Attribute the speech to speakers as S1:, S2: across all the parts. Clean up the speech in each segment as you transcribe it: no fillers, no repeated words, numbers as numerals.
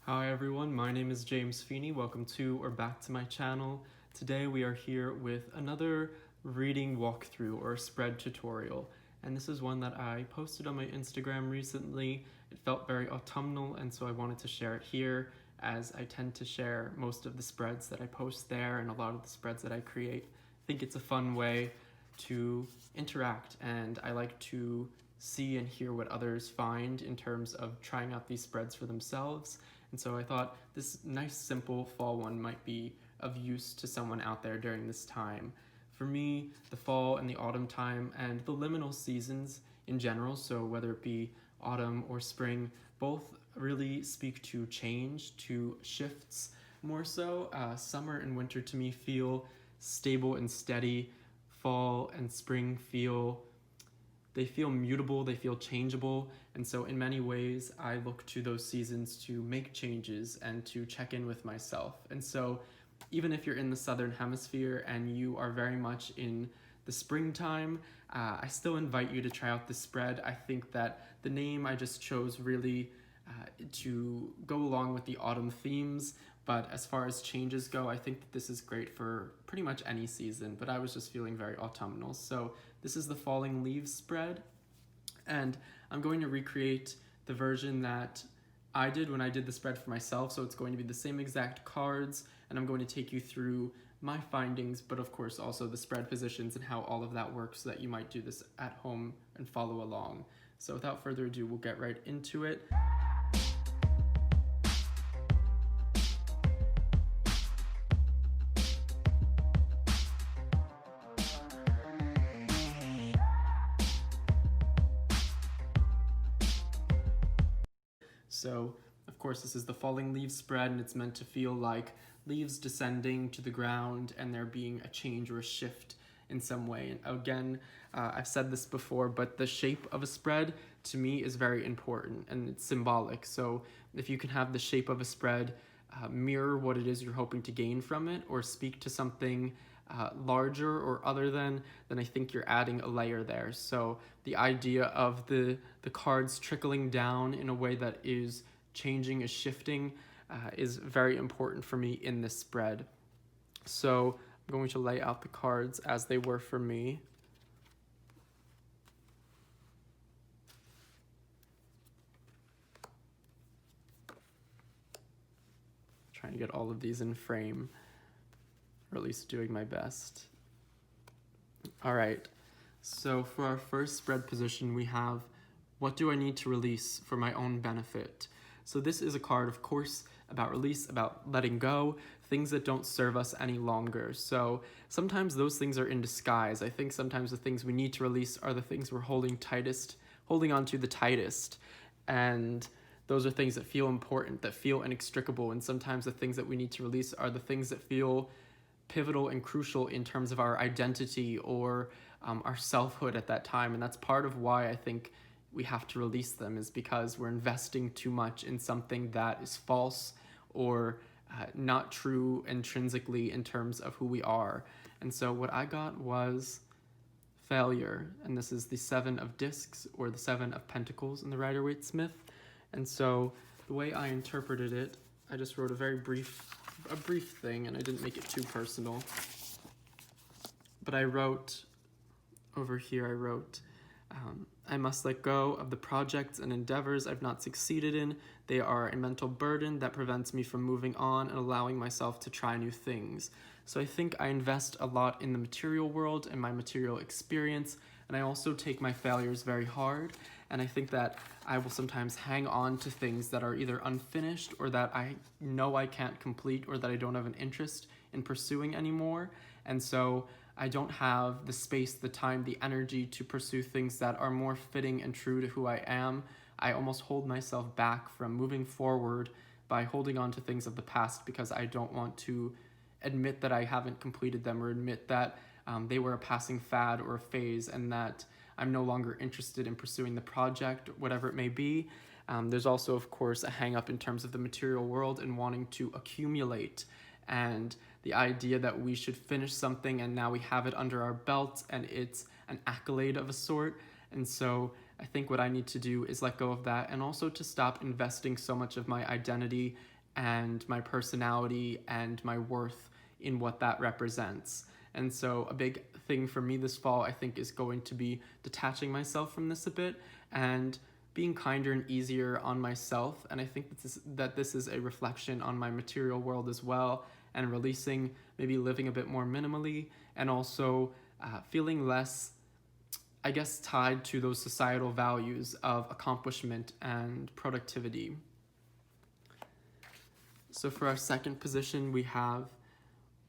S1: Hi everyone, my name is James Feeney. Welcome to or back to my channel. Today we are here with another reading walkthrough or spread tutorial. And this is one that I posted on my Instagram recently. It felt very autumnal, and so I wanted to share it here, as I tend to share most of the spreads that I post there and a lot of the spreads that I create. I think it's a fun way to interact, and I like to see and hear what others find in terms of trying out these spreads for themselves. And so I thought this nice, simple fall one might be of use to someone out there during this time. For me, the fall and the autumn time and the liminal seasons in general, so whether it be autumn or spring, both really speak to change, to shifts more so. Summer and winter to me feel stable and steady. Fall and spring they feel mutable, they feel changeable, and so in many ways I look to those seasons to make changes and to check in with myself. And so even if you're in the southern hemisphere and you are very much in the springtime, I still invite you to try out the spread. I think that the name I just chose really to go along with the autumn themes, but as far as changes go, I think that this is great for pretty much any season, but I was just feeling very autumnal. So this is the falling leaves spread, and I'm going to recreate the version that I did when I did the spread for myself, so it's going to be the same exact cards, and I'm going to take you through my findings, but of course also the spread positions and how all of that works so that you might do this at home and follow along. So without further ado, we'll get right into it. So, of course, this is the falling leaves spread, and it's meant to feel like leaves descending to the ground and there being a change or a shift in some way. And again, I've said this before, but the shape of a spread to me is very important and it's symbolic. So if you can have the shape of a spread mirror what it is you're hoping to gain from it, or speak to something larger or other than, then I think you're adding a layer there. So the idea of the cards trickling down in a way that is changing, is shifting, is very important for me in this spread. So I'm going to lay out the cards as they were for me. Trying to get all of these in frame, or at least doing my best. All right, so for our first spread position, we have, what do I need to release for my own benefit? So this is a card, of course, about release, about letting go, things that don't serve us any longer. So sometimes those things are in disguise. I think sometimes the things we need to release are the things we're holding on to the tightest. And those are things that feel important, that feel inextricable. And sometimes the things that we need to release are the things that feel pivotal and crucial in terms of our identity or our selfhood at that time. And that's part of why I think we have to release them, is because we're investing too much in something that is false or not true intrinsically in terms of who we are. And so what I got was failure, and this is the Seven of Discs, or the Seven of Pentacles in the Rider-Waite-Smith. And so the way I interpreted it, I just wrote a brief thing, and I didn't make it too personal. But I wrote, over here I wrote, I must let go of the projects and endeavors I've not succeeded in. They are a mental burden that prevents me from moving on and allowing myself to try new things. So I think I invest a lot in the material world and my material experience, and I also take my failures very hard. And I think that I will sometimes hang on to things that are either unfinished or that I know I can't complete or that I don't have an interest in pursuing anymore. And so I don't have the space, the time, the energy to pursue things that are more fitting and true to who I am. I almost hold myself back from moving forward by holding on to things of the past because I don't want to admit that I haven't completed them, or admit that they were a passing fad or a phase, and that I'm no longer interested in pursuing the project, whatever it may be. There's also, of course, a hang-up in terms of the material world and wanting to accumulate, and the idea that we should finish something and now we have it under our belt and it's an accolade of a sort. And so I think what I need to do is let go of that, and also to stop investing so much of my identity and my personality and my worth in what that represents. And so a big thing for me this fall, I think, is going to be detaching myself from this a bit and being kinder and easier on myself. And I think that this is a reflection on my material world as well, and releasing, maybe living a bit more minimally, and also feeling less, I guess, tied to those societal values of accomplishment and productivity. So for our second position, we have,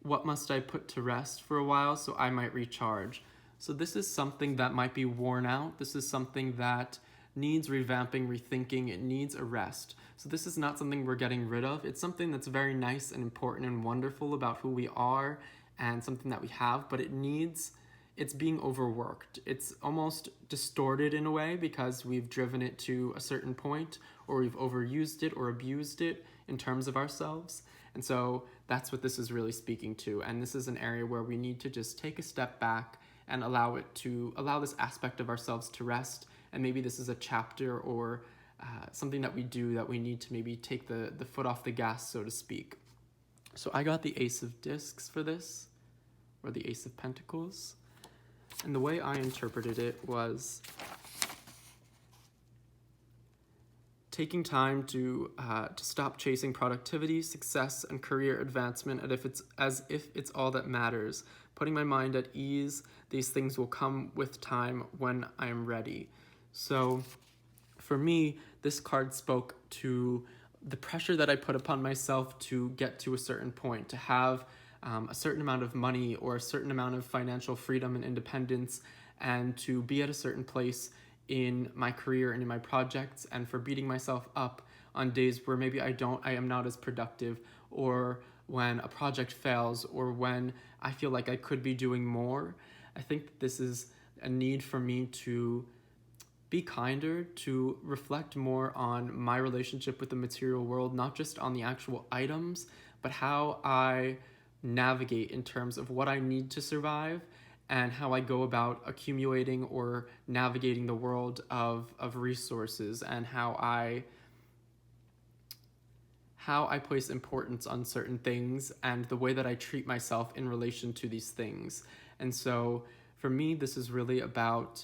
S1: what must I put to rest for a while so I might recharge? So this is something that might be worn out. This is something that needs revamping, rethinking. It needs a rest. So this is not something we're getting rid of. It's something that's very nice and important and wonderful about who we are and something that we have, but it's being overworked. It's almost distorted in a way because we've driven it to a certain point, or we've overused it or abused it in terms of ourselves. And so that's what this is really speaking to. And this is an area where we need to just take a step back and allow this aspect of ourselves to rest. And maybe this is a chapter or something that we do that we need to maybe take the foot off the gas, so to speak. So I got the Ace of Discs for this, or the Ace of Pentacles. And the way I interpreted it was taking time to stop chasing productivity, success, and career advancement as if it's all that matters. Putting my mind at ease, these things will come with time when I am ready. So for me, this card spoke to the pressure that I put upon myself to get to a certain point, to have a certain amount of money or a certain amount of financial freedom and independence, and to be at a certain place in my career and in my projects, and for beating myself up on days where maybe I am not as productive, or when a project fails, or when I feel like I could be doing more. I think that this is a need for me to be kinder, to reflect more on my relationship with the material world, not just on the actual items, but how I navigate in terms of what I need to survive, and how I go about accumulating or navigating the world of resources, and how I place importance on certain things, and the way that I treat myself in relation to these things. And so for me, this is really about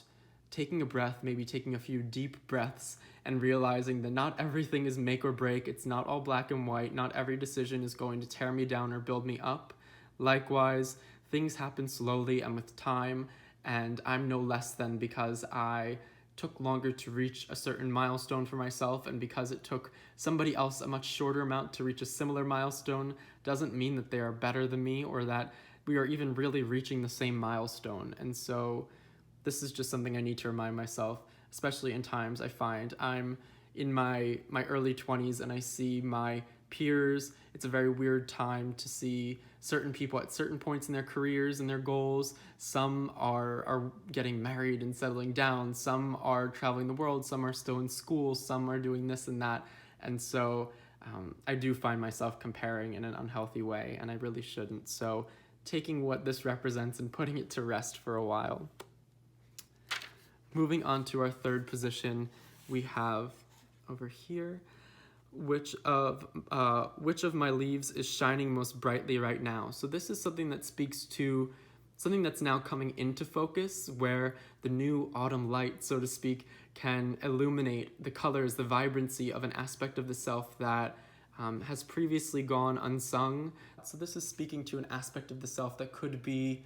S1: taking a breath, maybe taking a few deep breaths, and realizing that not everything is make or break. It's not all black and white. Not every decision is going to tear me down or build me up. Likewise, things happen slowly and with time, and I'm no less than because I took longer to reach a certain milestone for myself, and because it took somebody else a much shorter amount to reach a similar milestone doesn't mean that they are better than me, or that we are even really reaching the same milestone. And so this is just something I need to remind myself, especially in times I find I'm in my early 20s and I see my peers. It's a very weird time to see certain people at certain points in their careers and their goals. Some are getting married and settling down. Some are traveling the world. Some are still in school. Some are doing this and that. And so I do find myself comparing in an unhealthy way, and I really shouldn't. So taking what this represents and putting it to rest for a while. Moving on to our third position, we have over here, which of my leaves is shining most brightly right now? So this is something that speaks to something that's now coming into focus, where the new autumn light, so to speak, can illuminate the colors, the vibrancy of an aspect of the self that has previously gone unsung. So this is speaking to an aspect of the self that could be,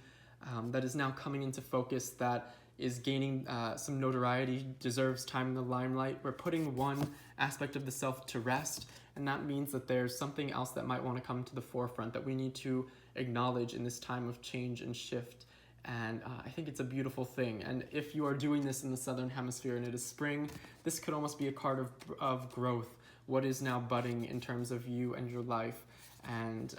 S1: that is now coming into focus, that is gaining some notoriety, deserves time in the limelight. We're putting one aspect of the self to rest, and that means that there's something else that might want to come to the forefront that we need to acknowledge in this time of change and shift. And I think it's a beautiful thing. And if you are doing this in the Southern Hemisphere and it is spring, this could almost be a card of growth. What is now budding in terms of you and your life? And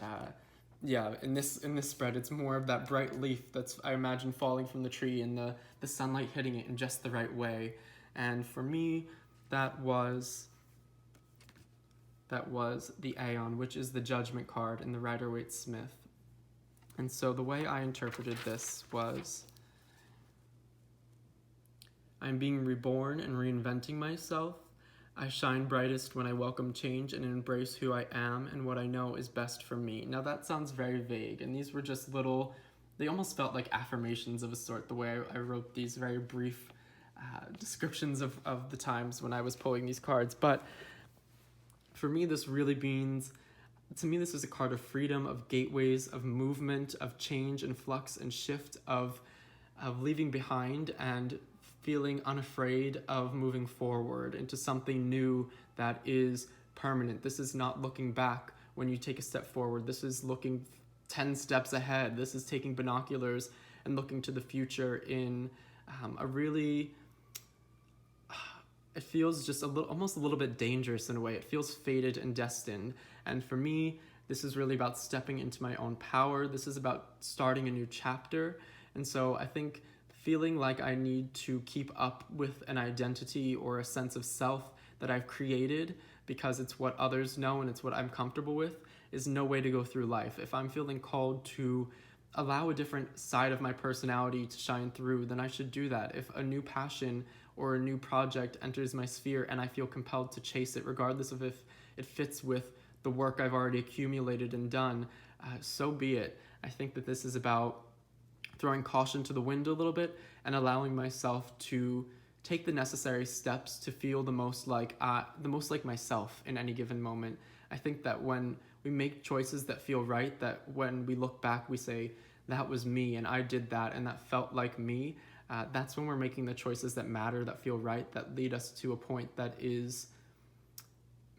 S1: yeah, in this spread, it's more of that bright leaf that's, I imagine, falling from the tree, and the sunlight hitting it in just the right way. And for me, that was the Aeon, which is the Judgment card in the Rider-Waite-Smith. And so the way I interpreted this was, I'm being reborn and reinventing myself. I shine brightest when I welcome change and embrace who I am and what I know is best for me. Now that sounds very vague, and these were just little, they almost felt like affirmations of a sort, the way I wrote these very brief descriptions of the times when I was pulling these cards. But for me, this really means, to me, this is a card of freedom, of gateways, of movement, of change and flux and shift, of leaving behind and feeling unafraid of moving forward into something new that is permanent. This is not looking back when you take a step forward. This is looking 10 steps ahead. This is taking binoculars and looking to the future in a really, it feels just almost a little bit dangerous in a way. It feels fated and destined. And for me, this is really about stepping into my own power. This is about starting a new chapter. And so I think feeling like I need to keep up with an identity or a sense of self that I've created because it's what others know and it's what I'm comfortable with is no way to go through life. If I'm feeling called to allow a different side of my personality to shine through, then I should do that. If a new passion or a new project enters my sphere and I feel compelled to chase it, regardless of if it fits with the work I've already accumulated and done, so be it. I think that this is about throwing caution to the wind a little bit and allowing myself to take the necessary steps to feel the most like myself in any given moment. I think that when we make choices that feel right, that when we look back, we say, that was me and I did that and that felt like me, that's when we're making the choices that matter, that feel right, that lead us to a point that is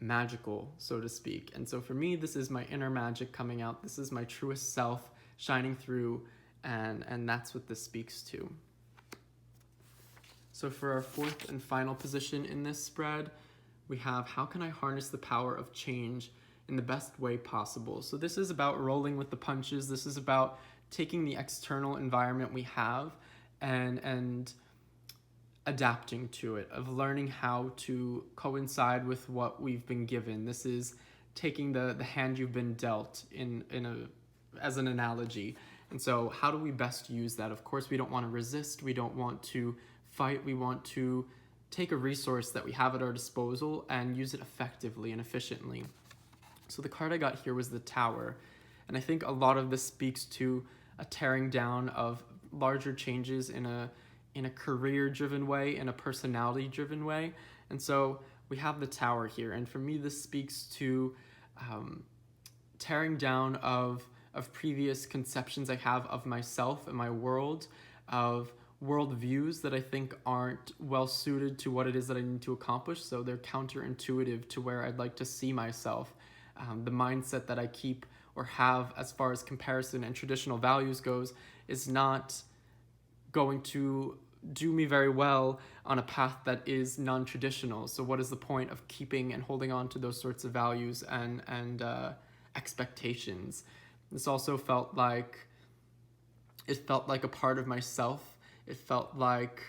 S1: magical, so to speak. And so for me, this is my inner magic coming out. This is my truest self shining through, and that's what this speaks to. So for our fourth and final position in this spread, we have, how can I harness the power of change in the best way possible? So this is about rolling with the punches. This is about taking the external environment we have and adapting to it, of learning how to coincide with what we've been given. This is taking the hand you've been dealt as an analogy. And so how do we best use that? Of course, we don't want to resist. We don't want to fight. We want to take a resource that we have at our disposal and use it effectively and efficiently. So the card I got here was the Tower. And I think a lot of this speaks to a tearing down of larger changes in a career-driven way, in a personality-driven way. And so we have the Tower here. And for me, this speaks to tearing down of previous conceptions I have of myself and my world, of worldviews that I think aren't well suited to what it is that I need to accomplish. So they're counterintuitive to where I'd like to see myself. The mindset that I keep or have as far as comparison and traditional values goes is not going to do me very well on a path that is non-traditional. So what is the point of keeping and holding on to those sorts of values and expectations? This also felt like a part of myself. It felt like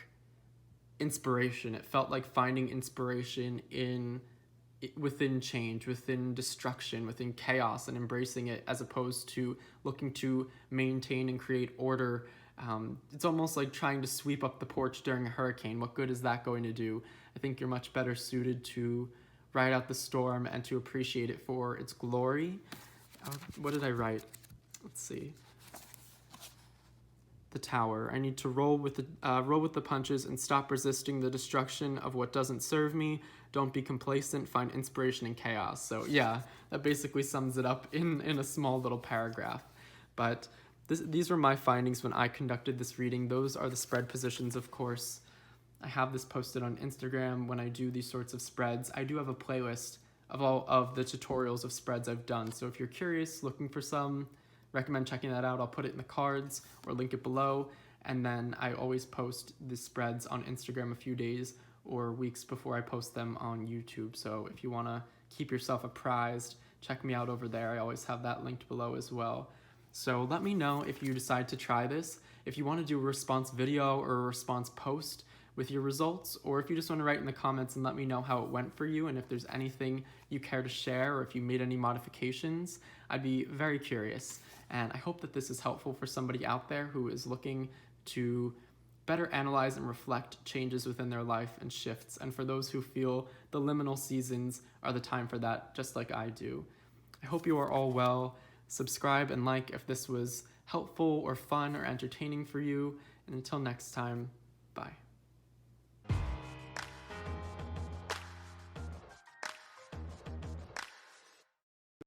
S1: inspiration. It felt like finding inspiration within change, within destruction, within chaos, and embracing it, as opposed to looking to maintain and create order. It's almost like trying to sweep up the porch during a hurricane. What good is that going to do? I think you're much better suited to ride out the storm and to appreciate it for its glory. What did I write? Let's see. The Tower. I need to roll with the punches and stop resisting the destruction of what doesn't serve me. Don't be complacent. Find inspiration in chaos. So yeah, that basically sums it up in a small little paragraph. But these were my findings when I conducted this reading. Those are the spread positions, of course. I have this posted on Instagram when I do these sorts of spreads. I do have a playlist of all of the tutorials of spreads I've done. So if you're curious, looking for some, recommend checking that out. I'll put it in the cards or link it below. And then I always post the spreads on Instagram a few days or weeks before I post them on YouTube. So if you want to keep yourself apprised, check me out over there. I always have that linked below as well. So let me know if you decide to try this. If you want to do a response video or a response post with your results, or if you just want to write in the comments and let me know how it went for you and if there's anything you care to share or if you made any modifications, I'd be very curious. And I hope that this is helpful for somebody out there who is looking to better analyze and reflect changes within their life and shifts, and for those who feel the liminal seasons are the time for that, just like I do. I hope you are all well. Subscribe and like if this was helpful or fun or entertaining for you, and until next time, bye.